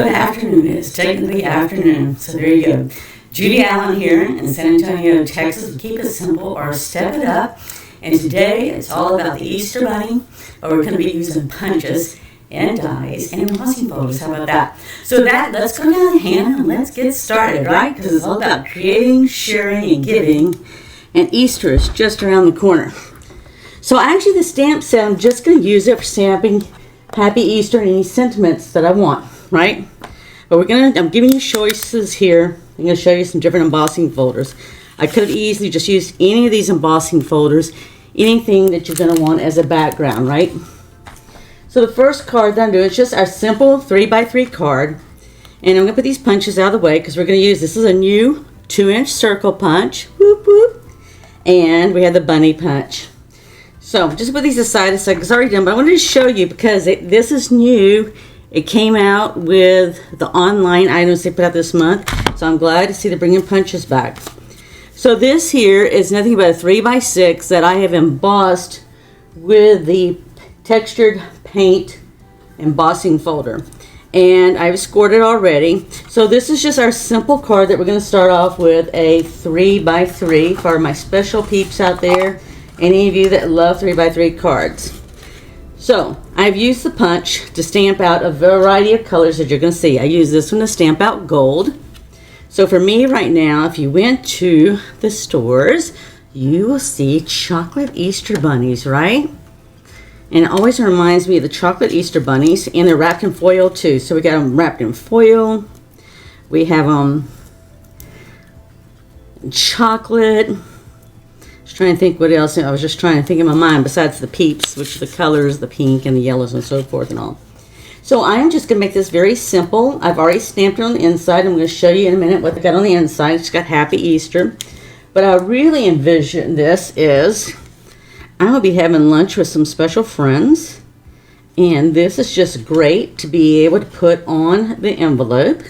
good afternoon. It's technically afternoon, so there you go. Judy Allen here in San Antonio, Texas. Keep it simple or step it up. And today it's all about the Easter Bunny, but we're going to be using punches and dies and embossing folders. How about that? So let's go down the hand and let's get started, right? Because it's all about creating, sharing, and giving. And Easter is just around the corner. So actually the stamp set, I'm just going to use it for stamping Happy Easter and any sentiments that I want, right? But I'm giving you choices here. I'm going to show you some different embossing folders. I could have easily just used any of these embossing folders, anything that you're going to want as a background, right? So the first card that I'm doing is just our simple 3x3 card. And I'm going to put these punches out of the way because we're going to use, this is a new 2-inch circle punch. Whoop, whoop. And we have the bunny punch. So just put these aside a second. It's already done, but I wanted to show you because this is new. It came out with the online items they put out this month. So I'm glad to see they're bringing punches back. So this here is nothing but a 3x6 that I have embossed with the textured paint embossing folder. And I've scored it already. So this is just our simple card that we're going to start off with, a 3x3 for my special peeps out there. Any of you that love 3x3 cards. So I've used the punch to stamp out a variety of colors that you're going to see. I use this one to stamp out gold. So for me right now, if you went to the stores, you will see chocolate Easter bunnies, right? And it always reminds me of the chocolate Easter bunnies, and they're wrapped in foil too. So we got them wrapped in foil. We have them in chocolate. Trying to think what else. I was just trying to think in my mind besides the peeps, which are the colors, the pink and the yellows and so forth and all. So I'm just going to make this very simple. I've already stamped it on the inside. I'm going to show you in a minute what I got on the inside. It's got Happy Easter. But I really envision this is I'm going to be having lunch with some special friends. And this is just great to be able to put on the envelope.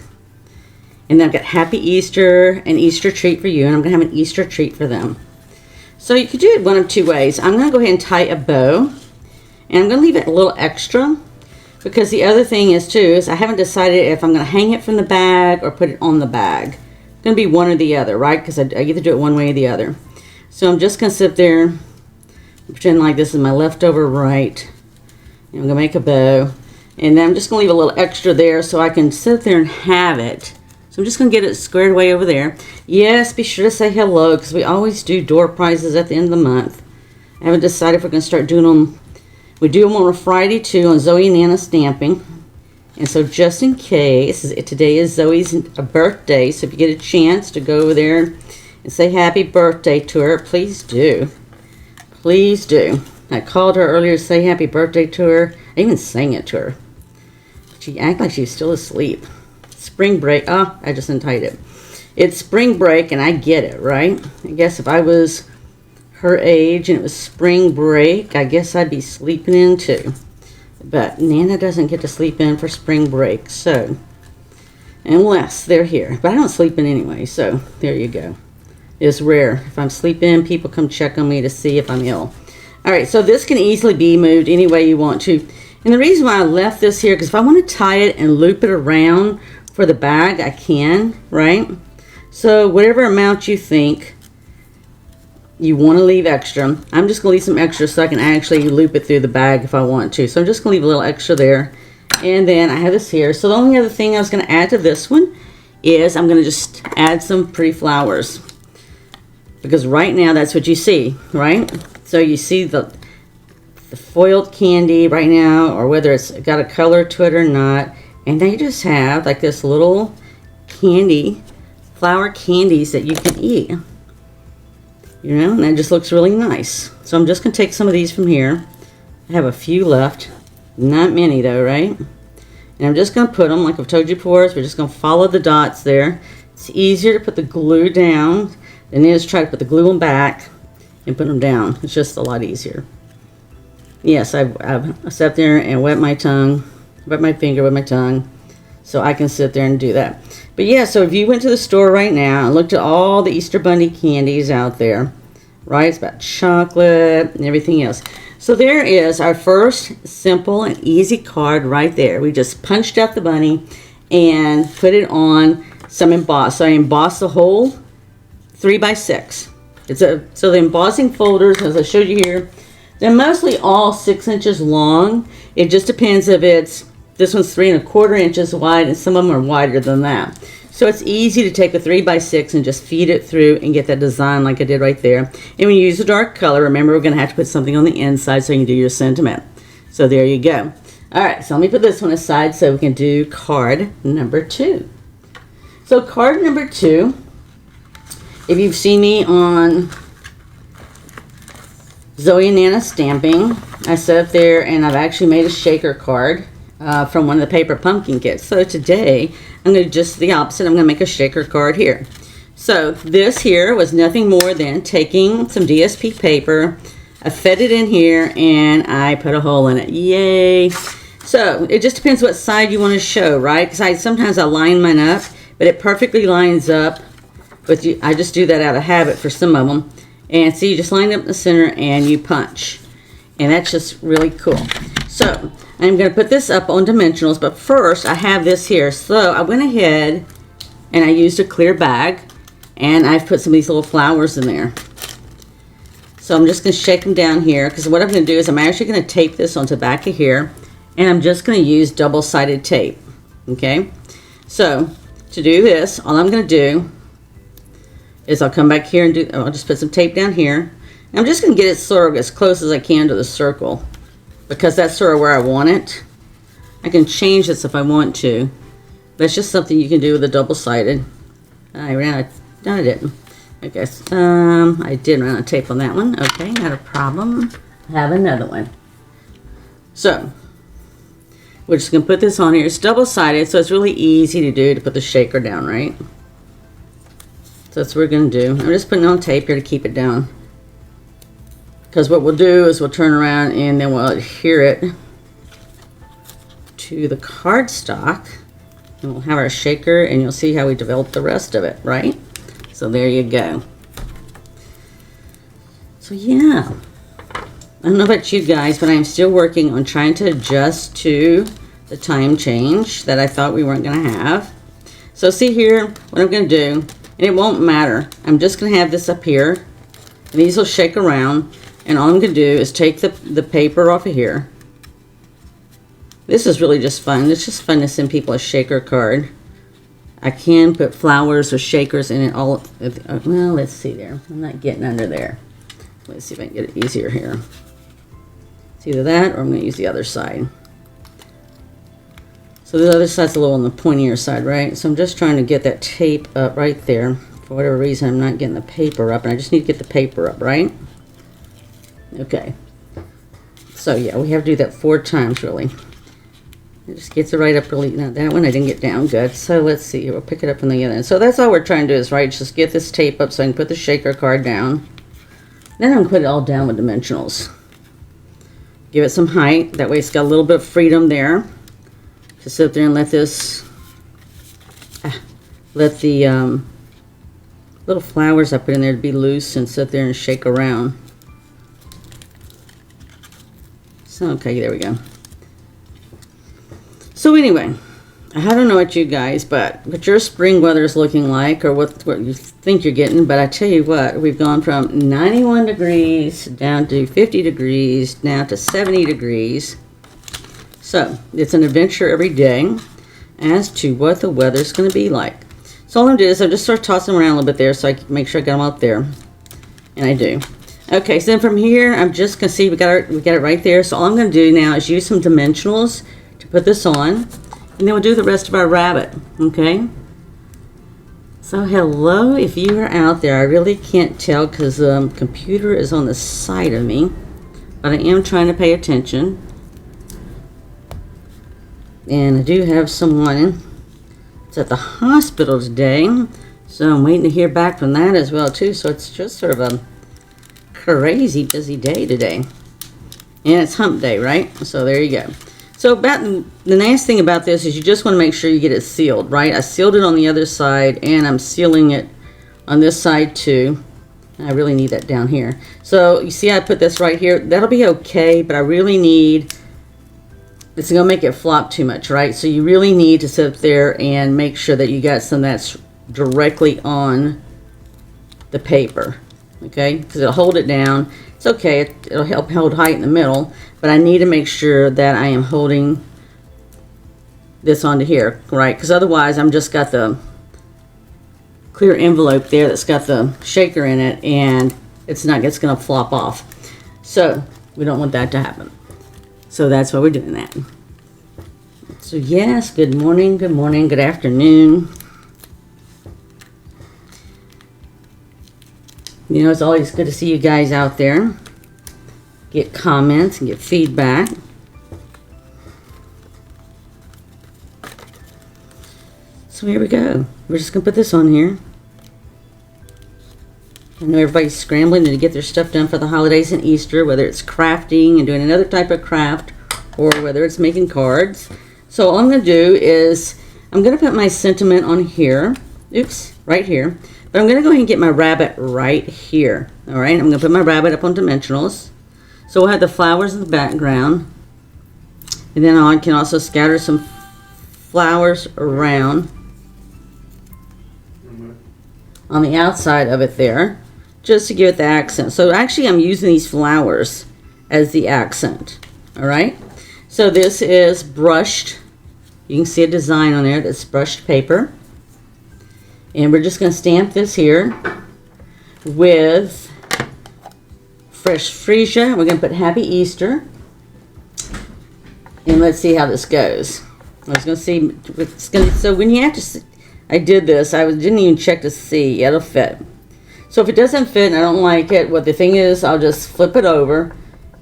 And then I've got Happy Easter, an Easter treat for you. And I'm going to have an Easter treat for them. So you could do it one of two ways. I'm going to go ahead and tie a bow, and I'm going to leave it a little extra because the other thing is too is I haven't decided if I'm going to hang it from the bag or put it on the bag. It's going to be one or the other, right? Because I either do it one way or the other. So I'm just going to sit there and pretend like this is my leftover right. And I'm going to make a bow, and then I'm just going to leave a little extra there so I can sit there and have it. So I'm just going to get it squared away over there. Yes, be sure to say hello because we always do door prizes at the end of the month. I haven't decided if we're going to start doing them. We do them on a Friday too on Zoe and Nana stamping. And so just in case, today is Zoe's birthday. So if you get a chance to go over there and say happy birthday to her, please do. Please do. I called her earlier to say happy birthday to her. I even sang it to her. She acted like she was still asleep. Spring break. Oh, I just untied it. It's spring break, and I get it, right? I guess if I was her age and it was spring break, I guess I'd be sleeping in too. But Nana doesn't get to sleep in for spring break, so unless they're here. But I don't sleep in anyway, so there you go. It's rare. If I'm sleeping, people come check on me to see if I'm ill. All right, so this can easily be moved any way you want to. And the reason why I left this here, because if I want to tie it and loop it around for the bag, I can, right? So whatever amount you think you want to leave extra, I'm just going to leave some extra so I can actually loop it through the bag if I want to. So I'm just going to leave a little extra there. And then I have this here. So the only other thing I was going to add to this one is I'm going to just add some pretty flowers. Because right now that's what you see, right? So you see the foiled candy right now, or whether it's got a color to it or not. And they just have like this little candy, flower candies that you can eat. You know, and that just looks really nice. So I'm just going to take some of these from here. I have a few left. Not many though, right? And I'm just going to put them, like I've told you before, so we're just going to follow the dots there. It's easier to put the glue down than it is to try to put the glue on back and put them down. It's just a lot easier. Yes, I've sat there and wet my tongue. Wet my finger with my tongue so I can sit there and do that. But yeah, so if you went to the store right now and looked at all the Easter Bunny candies out there, right? It's about chocolate and everything else. So there is our first simple and easy card right there. We just punched out the bunny and put it on some emboss. So I emboss the whole 3x6. So the embossing folders, as I showed you here, they're mostly all 6 inches long. It just depends if this one's 3¼ inches wide, and some of them are wider than that. So it's easy to take a 3x6 and just feed it through and get that design like I did right there. And when you use a dark color, remember we're going to have to put something on the inside so you can do your sentiment. So there you go. All right, so let me put this one aside so we can do card number 2. So card number 2, if you've seen me on Zoe and Nana Stamping, I set up there and I've actually made a shaker card from one of the paper pumpkin kits. So today I'm going to do just the opposite. I'm going to make a shaker card here. So this here was nothing more than taking some DSP paper, I fed it in here, and I put a hole in it. Yay! So it just depends what side you want to show, right? Because sometimes I line mine up, but it perfectly lines up. But I just do that out of habit for some of them. And see, you just line up in the center and you punch. And that's just really cool. So I'm going to put this up on dimensionals, but first I have this here. So I went ahead and I used a clear bag, and I've put some of these little flowers in there. So I'm just going to shake them down here, because what I'm going to do is I'm actually going to tape this onto the back of here, and I'm just going to use double-sided tape. Okay, so to do this, all I'm going to do is I'll come back here and I'll just put some tape down here. And I'm just going to get it sort of as close as I can to the circle, because that's sort of where I want it. I can change this if I want to. That's just something you can do with a double-sided. I didn't. Okay, I did run out of tape on that one. Okay, not a problem. I have another one. So we're just going to put this on here. It's double-sided, so it's really easy to do, to put the shaker down, right? So that's what we're going to do. I'm just putting on tape here to keep it down. Because what we'll do is we'll turn around and then we'll adhere it to the cardstock. And we'll have our shaker, and you'll see how we develop the rest of it, right? So there you go. So yeah. I don't know about you guys, but I'm still working on trying to adjust to the time change that I thought we weren't going to have. So see here, what I'm going to do, and it won't matter. I'm just going to have this up here, and these will shake around, and all I'm going to do is take the paper off of here. This is really just fun. It's just fun to send people a shaker card. I can put flowers or shakers in it all. Well, let's see there. I'm not getting under there. Let's see if I can get it easier here. It's either that or I'm going to use the other side. So the other side's a little on the pointier side, right? So I'm just trying to get that tape up right there. For whatever reason, I'm not getting the paper up, and I just need to get the paper up, right? Okay. So yeah, we have to do that 4 times, really. It just gets it right up really. Now that one I didn't get down good. So let's see. We'll pick it up on the other end. So that's all we're trying to do is, right, just get this tape up so I can put the shaker card down. Then I'm going to put it all down with dimensionals. Give it some height. That way it's got a little bit of freedom there. Just sit there and let this, let the little flowers I put in there to be loose and sit there and shake around. So, okay, there we go. So anyway, I don't know what you guys, but what your spring weather is looking like, or what you think you're getting, but I tell you what, we've gone from 91 degrees down to 50 degrees, now to 70 degrees. So it's an adventure every day as to what the weather's going to be like. So all I'm doing is I'm just sort of tossing them around a little bit there so I can make sure I got them up there. And I do. Okay, so then from here, I'm just going to see we got it right there. So all I'm going to do now is use some dimensionals to put this on, and then we'll do the rest of our rabbit. Okay. So hello, if you are out there. I really can't tell because the computer is on the side of me, but I am trying to pay attention. And I do have someone that's at the hospital today, so I'm waiting to hear back from that as well too. So it's just sort of a crazy busy day today, and it's hump day, right? So there you go. So about the nice thing about this is you just want to make sure you get it sealed, right? I sealed it on the other side, and I'm sealing it on this side too. I really need that down here. So you see I put this right here. That'll be okay, but I really need it's going to make it flop too much, right? So you really need to sit up there and make sure that you got some that's directly on the paper, okay? Because it'll hold it down. It's okay, it'll help hold height in the middle, but I need to make sure that I am holding this onto here, right? Because otherwise I'm just got the clear envelope there that's got the shaker in it, and it's going to flop off. So we don't want that to happen. So that's why we're doing that. So yes, good morning, good afternoon. You know, it's always good to see you guys out there. Get comments and get feedback. So here we go. We're just going to put this on here. I know everybody's scrambling to get their stuff done for the holidays and Easter, whether it's crafting and doing another type of craft, or whether it's making cards. So all I'm going to do is, I'm going to put my sentiment on here. Oops, right here. But I'm going to go ahead and get my rabbit right here. All right, I'm going to put my rabbit up on dimensionals. So we'll have the flowers in the background. And then I can also scatter some flowers around on the outside of it there, just to give it the accent. So actually I'm using these flowers as the accent. All right, so this is brushed. You can see a design on there that's brushed paper, and we're just going to stamp this here with fresh freesia. We're going to put Happy Easter, and let's see how this goes. I was going to see, so when you have to see, I did this, didn't even check to see, it'll fit. So if it doesn't fit and I don't like it, what the thing is, I'll just flip it over.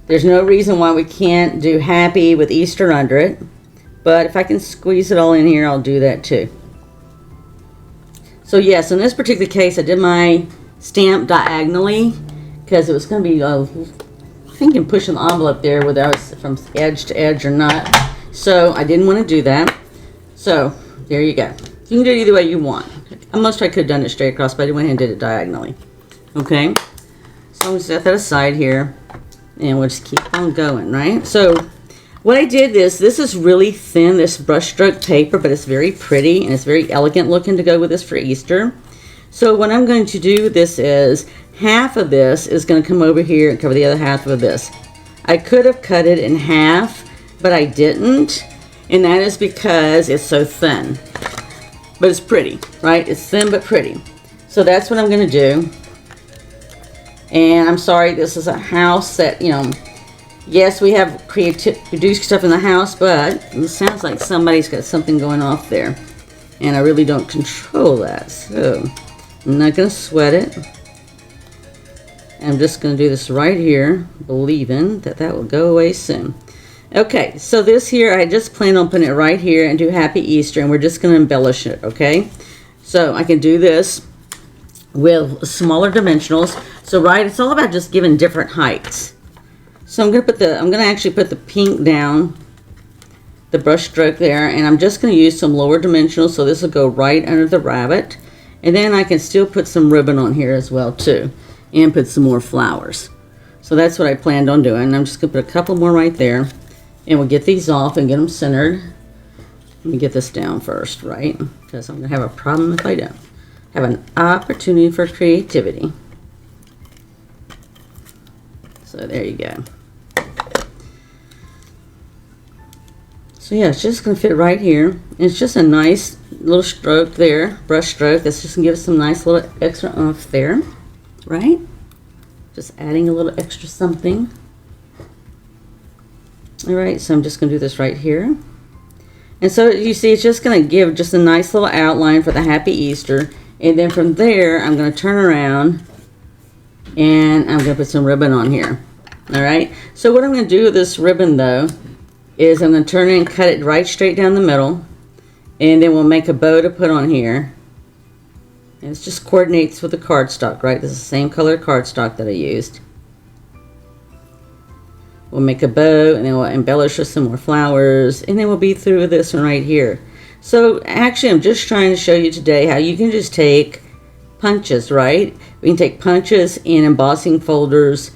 There's no reason why we can't do Happy with Easter under it. But if I can squeeze it all in here, I'll do that too. So yes, in this particular case, I did my stamp diagonally because it was going to be, thinking pushing the envelope there, whether I was from edge to edge or not. So I didn't want to do that. So there you go. You can do it either way you want. Most I could have done it straight across, but I went ahead and did it diagonally. Okay? So I'm going to set that aside here, and we'll just keep on going, right? So what I did is, this is really thin, this brushstroke paper, but it's very pretty, and it's very elegant looking to go with this for Easter. So what I'm going to do with this is, half of this is going to come over here and cover the other half of this. I could have cut it in half, but I didn't, and that is because it's so thin. But it's pretty, right? It's thin but pretty. So that's what I'm going to do. And I'm sorry, this is a house that, you know, yes, we have produced stuff in the house, but it sounds like somebody's got something going off there. And I really don't control that. So I'm not going to sweat it. I'm just going to do this right here, believing that that will go away soon. Okay, so this here, I just plan on putting it right here and do Happy Easter, and we're just going to embellish it, okay? So I can do this with smaller dimensionals. So right, it's all about just giving different heights. So I'm going to actually put the pink down, the brush stroke there, and I'm just going to use some lower dimensionals, so this will go right under the rabbit. And then I can still put some ribbon on here as well too, and put some more flowers. So that's what I planned on doing. I'm just going to put a couple more right there. And we'll get these off and get them centered. Let me get this down first, right? Because I'm going to have a problem if I don't. Have an opportunity for creativity. So there you go. So yeah, it's just going to fit right here. And it's just a nice little stroke there, brush stroke. That's just going to give us some nice little extra oomph there, right? Just adding a little extra something. Alright, so I'm just going to do this right here. And so you see, it's just going to give just a nice little outline for the Happy Easter. And then from there, I'm going to turn around and I'm going to put some ribbon on here. Alright, so what I'm going to do with this ribbon though, is I'm going to turn it and cut it right straight down the middle. And then we'll make a bow to put on here. And it just coordinates with the cardstock, right? This is the same color cardstock that I used. We'll make a bow, and then we'll embellish with some more flowers, and then we'll be through with this one right here. So actually, I'm just trying to show you today how you can just take punches, right? We can take punches and embossing folders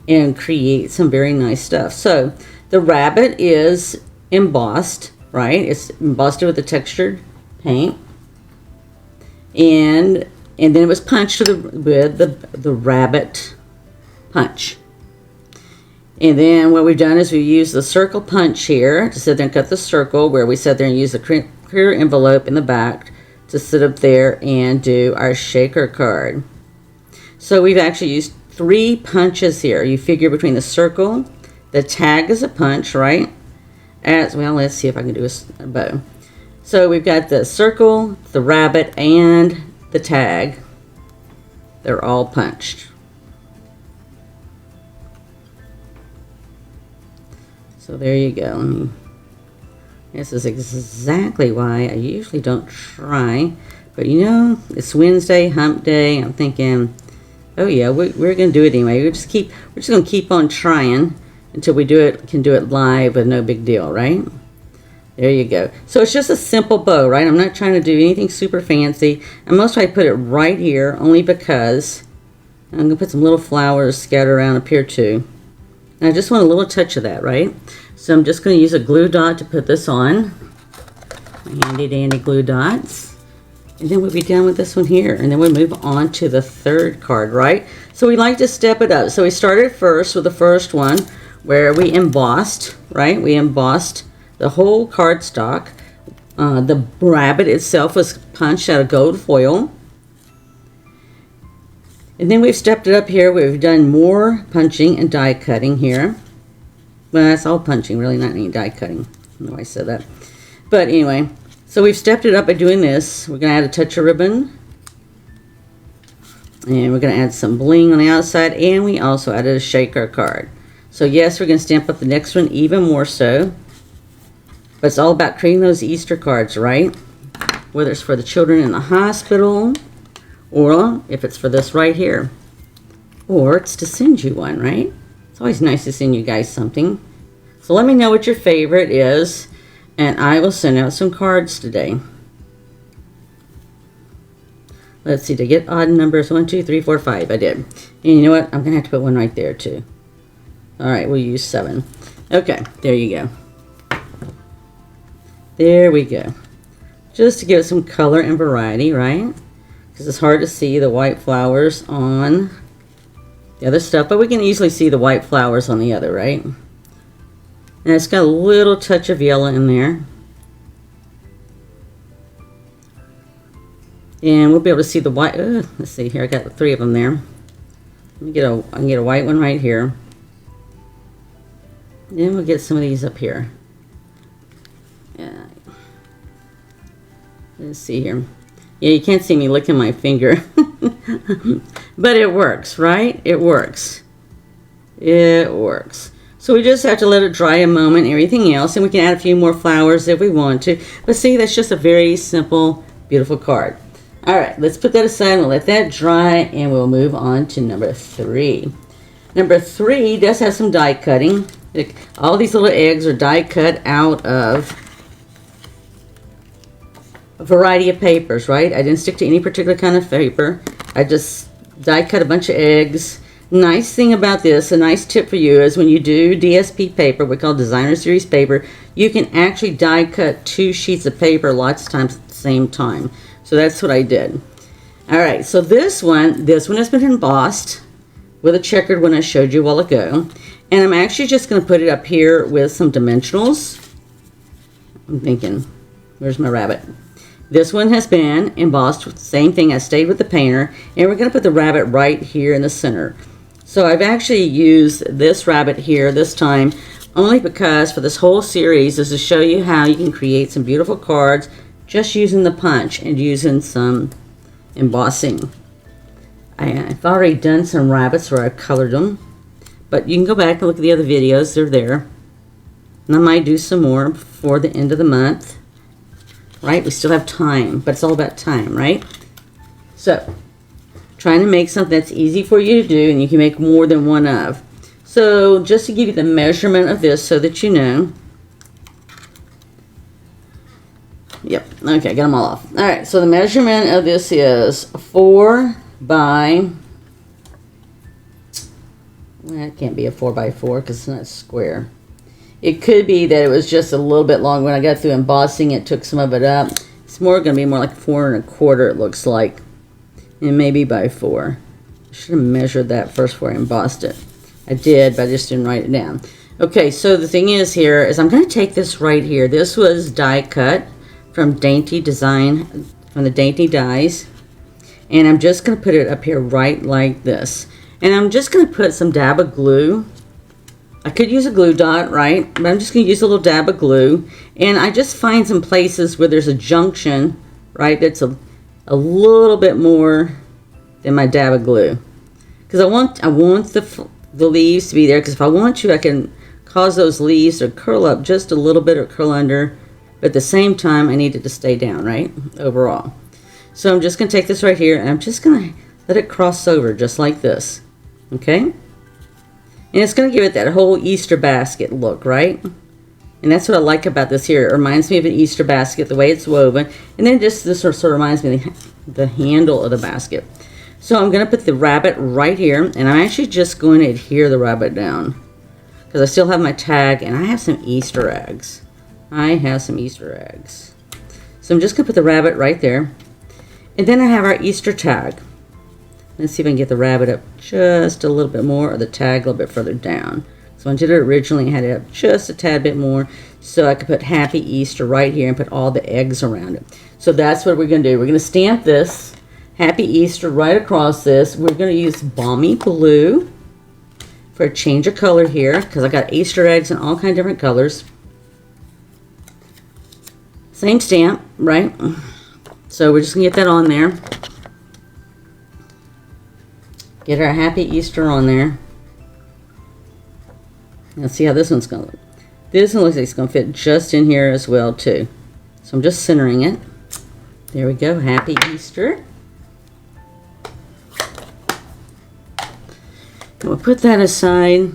and create some very nice stuff. So the rabbit is embossed, right? It's embossed with the textured paint. And then it was punched with the rabbit punch. And then what we've done is we used the circle punch here to sit there and cut the circle where we sat there and use the clear envelope in the back to sit up there and do our shaker card. So we've actually used 3 punches here. You figure between the circle, the tag is a punch, right? As well, let's see if I can do a bow. So we've got the circle, the rabbit, and the tag. They're all punched. So there you go. This is exactly why I usually don't try. But you know, it's Wednesday, hump day. I'm thinking, oh yeah, we're going to do it anyway. We're just going to keep on trying until we can do it live with no big deal, right? There you go. So it's just a simple bow, right? I'm not trying to do anything super fancy. And most I put it right here only because I'm going to put some little flowers scattered around up here too. And I just want a little touch of that, right? So I'm just going to use a glue dot to put this on. My handy dandy glue dots. And then we'll be done with this one here. And then we'll move on to the third card, right? So we like to step it up. So we started first with the first one where we embossed, right? We embossed the whole cardstock. The rabbit itself was punched out of gold foil. And then we've stepped it up here. We've done more punching and die cutting here. Well, that's all punching, really, not any die cutting. I don't know why I said that. But anyway, so we've stepped it up by doing this. We're going to add a touch of ribbon. And we're going to add some bling on the outside. And we also added a shaker card. So yes, we're going to stamp up the next one even more so. But it's all about creating those Easter cards, right? Whether it's for the children in the hospital, or if it's for this right here, or it's to send you one, right? It's always nice to send you guys something. So let me know what your favorite is, and I will send out some cards today. Let's see, to get odd numbers, 1, 2, 3, 4, 5, I did. And you know what? I'm going to have to put one right there too. All right, we'll use 7. Okay, there you go. There we go. Just to give it some color and variety, right? Because it's hard to see the white flowers on the other stuff, but we can easily see the white flowers on the other, right? And it's got a little touch of yellow in there. And we'll be able to see the white. Let's see here, I got 3 of them there. Let me I can get a white one right here. Then we'll get some of these up here. Yeah. Let's see here. Yeah, you can't see me licking my finger. But it works, right? It works. It works. So we just have to let it dry a moment and everything else. And we can add a few more flowers if we want to. But see, that's just a very simple, beautiful card. All right, let's put that aside. We'll let that dry. And we'll move on to number 3. Number 3 does have some die cutting. All these little eggs are die cut out of a variety of papers, right? I didn't stick to any particular kind of paper. I just die cut a bunch of eggs. Nice thing about this, a nice tip for you, is when you do DSP paper, we call designer series paper, you can actually die cut 2 sheets of paper lots of times at the same time. So that's what I did. All right, so this one has been embossed with a checkered one I showed you a while ago. And I'm actually just going to put it up here with some dimensionals. I'm thinking, where's my rabbit? This one has been embossed with the same thing. I stayed with the painter. And we're going to put the rabbit right here in the center. So I've actually used this rabbit here this time only because for this whole series is to show you how you can create some beautiful cards just using the punch and using some embossing. I've already done some rabbits where I've colored them. But you can go back and look at the other videos. They're there. And I might do some more before the end of the month. Right? We still have time. But it's all about time, right? So, trying to make something that's easy for you to do and you can make more than one of. So, just to give you the measurement of this so that you know. Yep. Okay, got them all off. Alright, so the measurement of this is 4 by... Well, it can't be a 4 by 4 because it's not square. It could be that it was just a little bit long. When I got through embossing, it took some of it up. It's more going to be more like 4 1/4, it looks like. And maybe by 4. I should have measured that first before I embossed it. I did, but I just didn't write it down. Okay, so the thing is here is I'm going to take this right here. This was die cut from Dainty Design, from the Dainty Dies. And I'm just going to put it up here right like this. And I'm just going to put some dab of glue. I could use a glue dot, right? But I'm just going to use a little dab of glue. And I just find some places where there's a junction, right, that's a little bit more than my dab of glue. Because I want the leaves to be there. Because if I want to, I can cause those leaves to curl up just a little bit or curl under. But at the same time, I need it to stay down, right? Overall. So I'm just going to take this right here, and I'm just going to let it cross over just like this. Okay? And it's going to give it that whole Easter basket look, right? And that's what I like about this here. It reminds me of an Easter basket, the way it's woven. And then just this sort of reminds me of the handle of the basket. So I'm going to put the rabbit right here, and I'm actually just going to adhere the rabbit down. Because I still have my tag, and I have some Easter eggs. So I'm just going to put the rabbit right there. And then I have our Easter tag. Let's see if I can get the rabbit up just a little bit more, or the tag a little bit further down. So when I did it originally, I had it up just a tad bit more, so I could put Happy Easter right here and put all the eggs around it. So that's what we're going to do. We're going to stamp this Happy Easter right across this. We're going to use Balmy Blue for a change of color here, because I got Easter eggs in all kinds of different colors. Same stamp, right? So we're just going to get that on there. Get our Happy Easter on there. Let's see how this one's going to look. This one looks like it's going to fit just in here as well, too. So I'm just centering it. There we go. Happy Easter. We'll put that aside.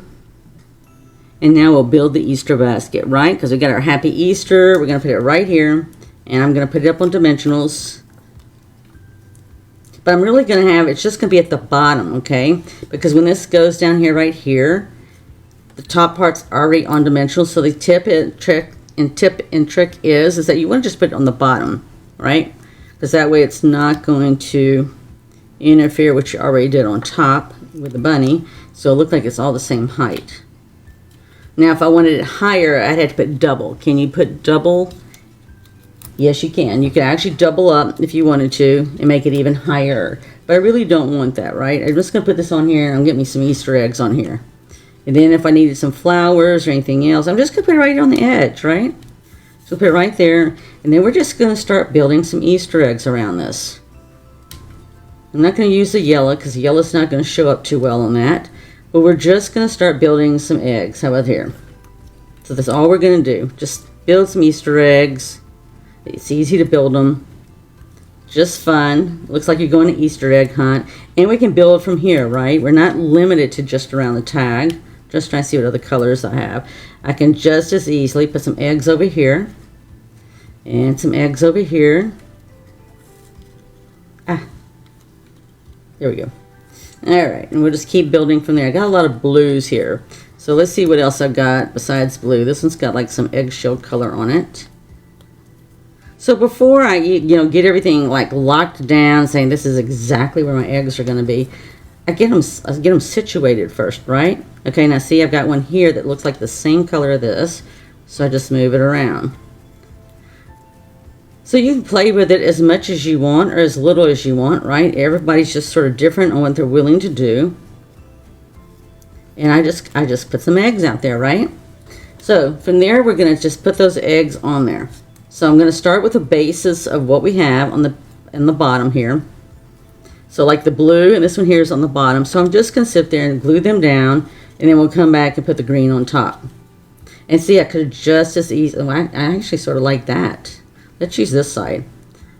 And now we'll build the Easter basket, right? Because we got our Happy Easter. We're going to put it right here. And I'm going to put it up on dimensionals. But I'm really going to have, it's just going to be at the bottom, okay? Because when this goes down here, right here, the top part's already on dimensionals. So the tip and trick is that you want to just put it on the bottom, right? Because that way it's not going to interfere with what you already did on top with the bunny. So it looked like it's all the same height. Now if I wanted it higher, I'd have to put double. Can you put double? Yes, you can. You can actually double up if you wanted to and make it even higher. But I really don't want that, right? I'm just going to put this on here and I'll get me some Easter eggs on here. And then if I needed some flowers or anything else, I'm just going to put it right on the edge, right? So put it right there. And then we're just going to start building some Easter eggs around this. I'm not going to use the yellow because the yellow's not going to show up too well on that. But we're just going to start building some eggs. How about here? So that's all we're going to do. Just build some Easter eggs. It's easy to build them. Just fun. Looks like you're going to Easter egg hunt. And we can build from here, right? We're not limited to just around the tag. Just trying to see what other colors I have. I can just as easily put some eggs over here. And some eggs over here. There we go. Alright, and we'll just keep building from there. I got a lot of blues here. So let's see what else I've got besides blue. This one's got like some eggshell color on it. So before I get everything like locked down, saying this is exactly where my eggs are going to be, I get them situated first, right? Okay, now see I've got one here that looks like the same color of this. So I just move it around. So you can play with it as much as you want or as little as you want, right? Everybody's just sort of different on what they're willing to do. And I just put some eggs out there, right? So from there we're going to just put those eggs on there. So I'm going to start with the basis of what we have on the bottom here. So like the blue, and this one here is on the bottom. So I'm just going to sit there and glue them down, and then we'll come back and put the green on top. And see, I could have just as easily, I actually sort of like that. Let's use this side.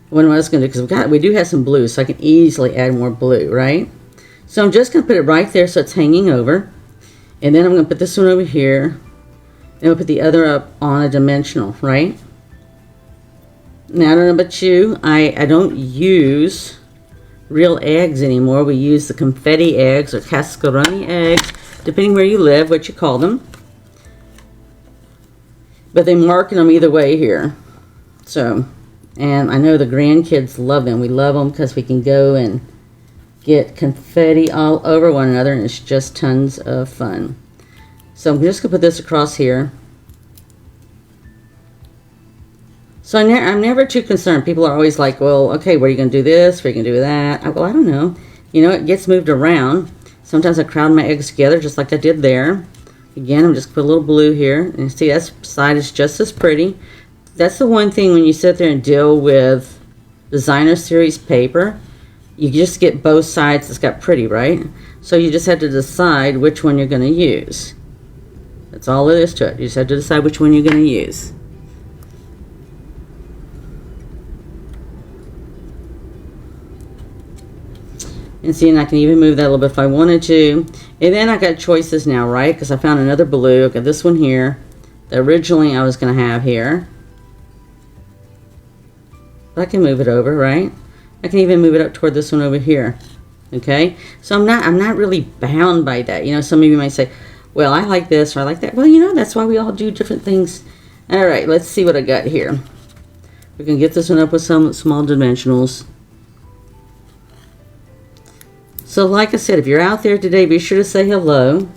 What am I just going to do? Because we do have some blue, so I can easily add more blue, right? So I'm just going to put it right there so it's hanging over. And then I'm going to put this one over here. And we'll put the other up on a dimensional, right? Now, I don't know about you. I don't use real eggs anymore. We use the confetti eggs or cascaroni eggs, depending where you live, what you call them. But they market them either way here. So, and I know the grandkids love them. We love them because we can go and get confetti all over one another, and it's just tons of fun. So I'm just going to put this across here. So I'm never too concerned. People are always like, well, okay, where are you going to do this? Where are you going to do that? Well, I don't know. You know, it gets moved around. Sometimes I crowd my eggs together just like I did there. Again, I'm just going to put a little blue here. And you see that side is just as pretty. That's the one thing when you sit there and deal with designer series paper, you just get both sides that's got pretty, right? So you just have to decide which one you're going to use. That's all there is to it. You just have to decide which one you're going to use. And see, and I can even move that a little bit if I wanted to. And then I got choices now, right? Because I found another blue. I got this one here that originally I was going to have here. But I can move it over, right? I can even move it up toward this one over here. Okay? So I'm not really bound by that. You know, some of you might say, well, I like this or I like that. Well, you know, that's why we all do different things. All right, let's see what I got here. We can get this one up with some small dimensionals. So like I said, if you're out there today, be sure to say hello.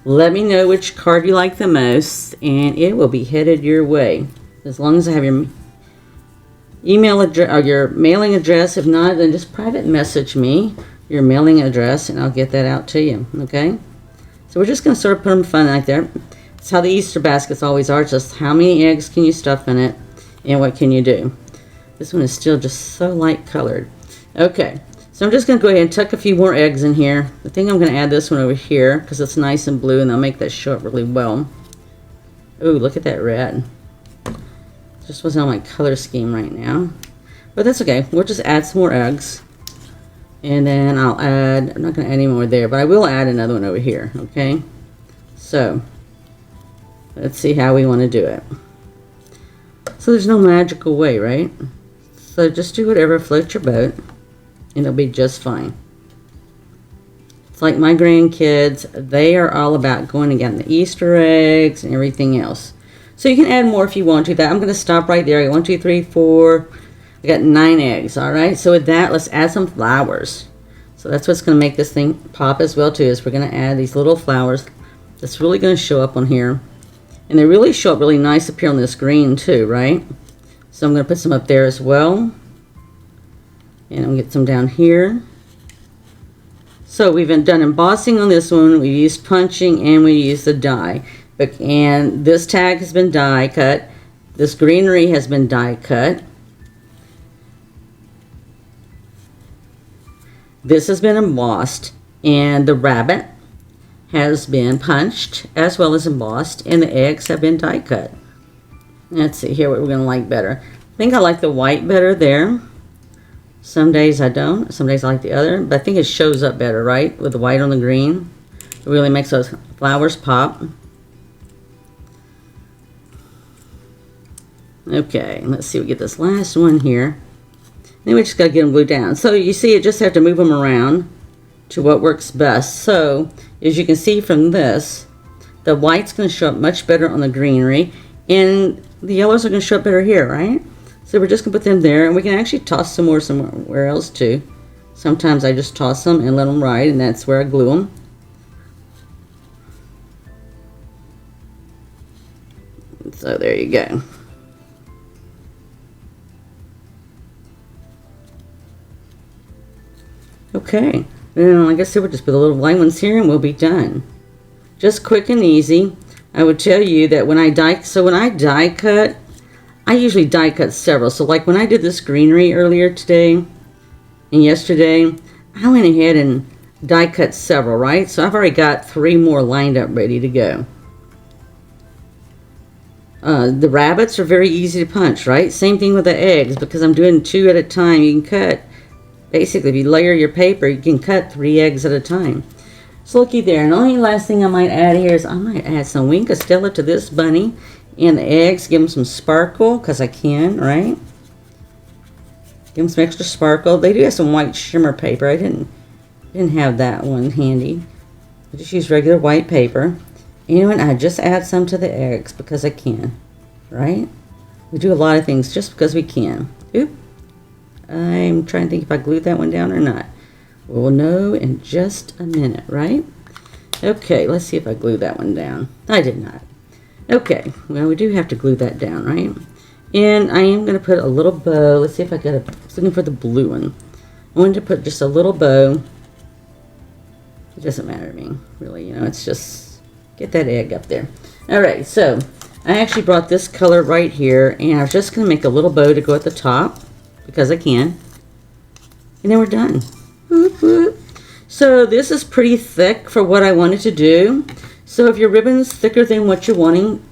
Let me know which card you like the most, and it will be headed your way. As long as I have your email address or your mailing address. If not, then just private message me your mailing address, and I'll get that out to you. Okay? So we're just going to sort of put them fun like there. That's how the Easter baskets always are. Just how many eggs can you stuff in it, and what can you do? This one is still just so light colored. Okay. So I'm just going to go ahead and tuck a few more eggs in here. I think I'm going to add this one over here because it's nice and blue, and I'll make that show up really well. Ooh, look at that red. Just wasn't on my color scheme right now. But that's okay. We'll just add some more eggs. And then I'll add, I'm not going to add any more there, but I will add another one over here, okay? So, let's see how we want to do it. So there's no magical way, right? So just do whatever floats your boat. And it'll be just fine. It's like my grandkids, they are all about going and getting the Easter eggs and everything else. So you can add more if you want to. That I'm going to stop right there. I got 1, 2, 3, 4. I got 9 eggs, all right? So with that, let's add some flowers. So that's what's going to make this thing pop as well too, is we're going to add these little flowers. That's really going to show up on here. And they really show up really nice up here on this green too, right? So I'm going to put some up there as well. And I'm going to get some down here. So we've done embossing on this one. We used punching and we used the die. And this tag has been die cut. This greenery has been die cut. This has been embossed. And the rabbit has been punched as well as embossed. And the eggs have been die cut. Let's see here what we're going to like better. I think I like the white better there. Some days I don't. Some days I like the other. But I think it shows up better, right? With the white on the green. It really makes those flowers pop. Okay, let's see. We get this last one here. Then we just got to get them glued down. So you see, you just have to move them around to what works best. So as you can see from this, the white's going to show up much better on the greenery. And the yellows are going to show up better here, right? So we're just going to put them there, and we can actually toss some more somewhere else too. Sometimes I just toss them and let them ride, and that's where I glue them. So there you go. Okay, then like I said, we'll just put the little white ones here and we'll be done. Just quick and easy. I would tell you that when I die cut, I usually die cut several. So like when I did this greenery earlier today and yesterday, I went ahead and die cut several, right? So I've already got 3 more lined up ready to go. The rabbits are very easy to punch, right? Same thing with the eggs, because I'm doing 2 at a time. You can cut, basically if you layer your paper, you can cut 3 eggs at a time. So looky there. And the only last thing I might add here is I might add some Wink of Stella to this bunny. And the eggs, give them some sparkle, because I can, right? Give them some extra sparkle. They do have some white shimmer paper. I didn't have that one handy. I just use regular white paper. And you know what? I just add some to the eggs, because I can. right? We do a lot of things just because we can. Oop. I'm trying to think if I glued that one down or not. We'll know in just a minute, right? Okay, let's see if I glued that one down. I did not. Okay, well, we do have to glue that down, right? And I am going to put a little bow. Let's see if I got a, I was looking for the blue one. I wanted to put just a little bow. It doesn't matter to me, really. You know, it's just, get that egg up there. All right, so I actually brought this color right here, and I was just going to make a little bow to go at the top, because I can. And then we're done. Whoop, whoop. So this is pretty thick for what I wanted to do. So if your ribbon's thicker than what you're wanting,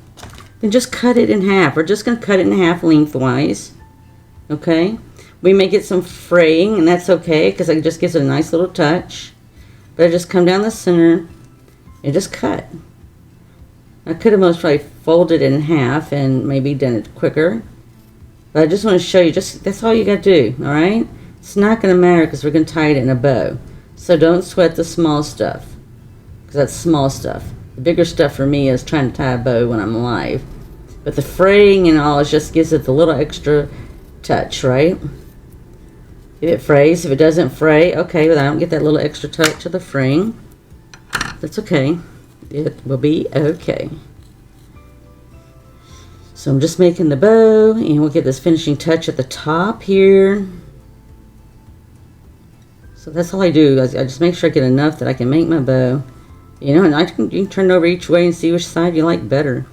then just cut it in half. We're just going to cut it in half lengthwise. Okay? We may get some fraying, and that's okay, because it just gives it a nice little touch. But I just come down the center and just cut. I could have most probably folded it in half and maybe done it quicker. But I just want to show you, just that's all you got to do, all right? It's not going to matter because we're going to tie it in a bow. So don't sweat the small stuff, because that's small stuff. The bigger stuff for me is trying to tie a bow when I'm live. But the fraying and all, it just gives it the little extra touch, right? If it frays, if it doesn't fray, okay, but I don't get that little extra touch of the fraying. That's okay. It will be okay. So I'm just making the bow, and we'll get this finishing touch at the top here. So that's all I do. I just make sure I get enough that I can make my bow. You know, and you can turn it over each way and see which side you like better.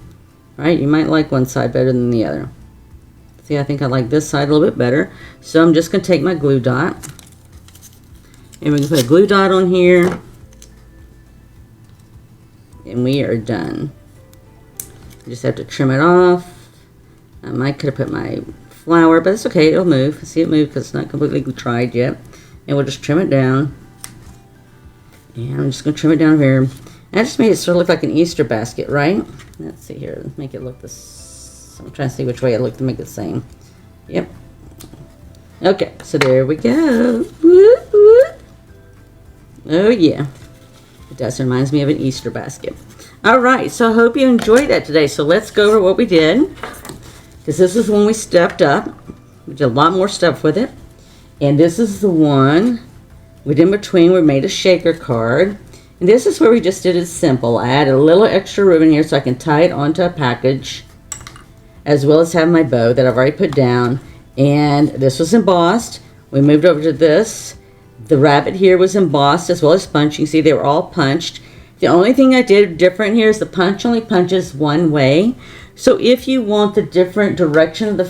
Right? You might like one side better than the other. See, I think I like this side a little bit better. So I'm just going to take my glue dot. And we can put a glue dot on here. And we are done. You just have to trim it off. I might could have put my flower, but it's okay. It'll move. See it move because it's not completely dried yet. And we'll just trim it down. And I'm just going to trim it down here. And I just made it sort of look like an Easter basket, right? Let's see here. Let's make it look this. I'm trying to see which way it looked to make it the same. Yep. Okay, so there we go. Woo, woo. Oh, yeah. It does. Reminds me of an Easter basket. All right, so I hope you enjoyed that today. So let's go over what we did. Because this is when we stepped up. We did a lot more stuff with it. And this is the one we did in between. We made a shaker card. And this is where we just did it simple. I added a little extra ribbon here so I can tie it onto a package, as well as have my bow that I've already put down. And this was embossed. We moved over to this. The rabbit here was embossed as well as punched. You can see they were all punched. The only thing I did different here is the punch only punches one way. So if you want the different direction of the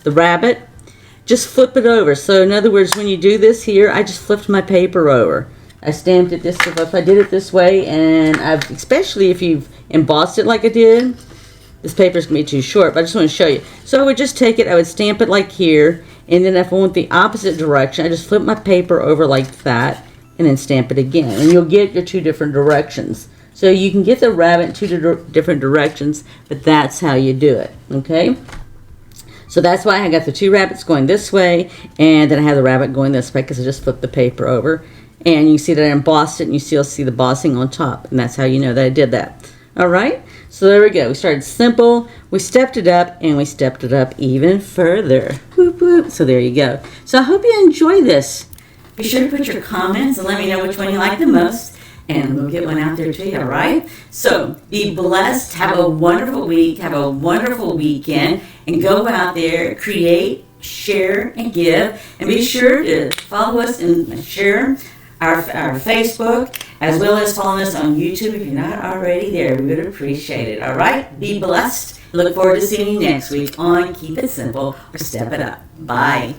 rabbit, just flip it over. So in other words, when you do this here, I just flipped my paper over. I stamped it this way. If I did it this way, and especially if you've embossed it like I did, this paper's going to be too short, but I just want to show you. So I would just take it, I would stamp it like here, and then if I want the opposite direction, I just flip my paper over like that, and then stamp it again. And you'll get your two different directions. So you can get the rabbit in two different directions, but that's how you do it, okay? So that's why I got the two rabbits going this way, and then I have the rabbit going this way, because I just flipped the paper over. And you see that I embossed it, and you still see the bossing on top, and that's how you know that I did that. All right, so there we go. We started simple, we stepped it up, and we stepped it up even further. Whoop, whoop. So there you go. So I hope you enjoy this. Be sure to put your comments and let me know which one you like the most, and we'll get one out there to you, all right? So be blessed, have a wonderful week, have a wonderful weekend, and go out there, create, share, and give. And be sure to follow us and share our Facebook, as well as following us on YouTube if you're not already there. We would appreciate it. All right? Be blessed. Look forward to seeing you next week on Keep It Simple or Step It Up. Bye.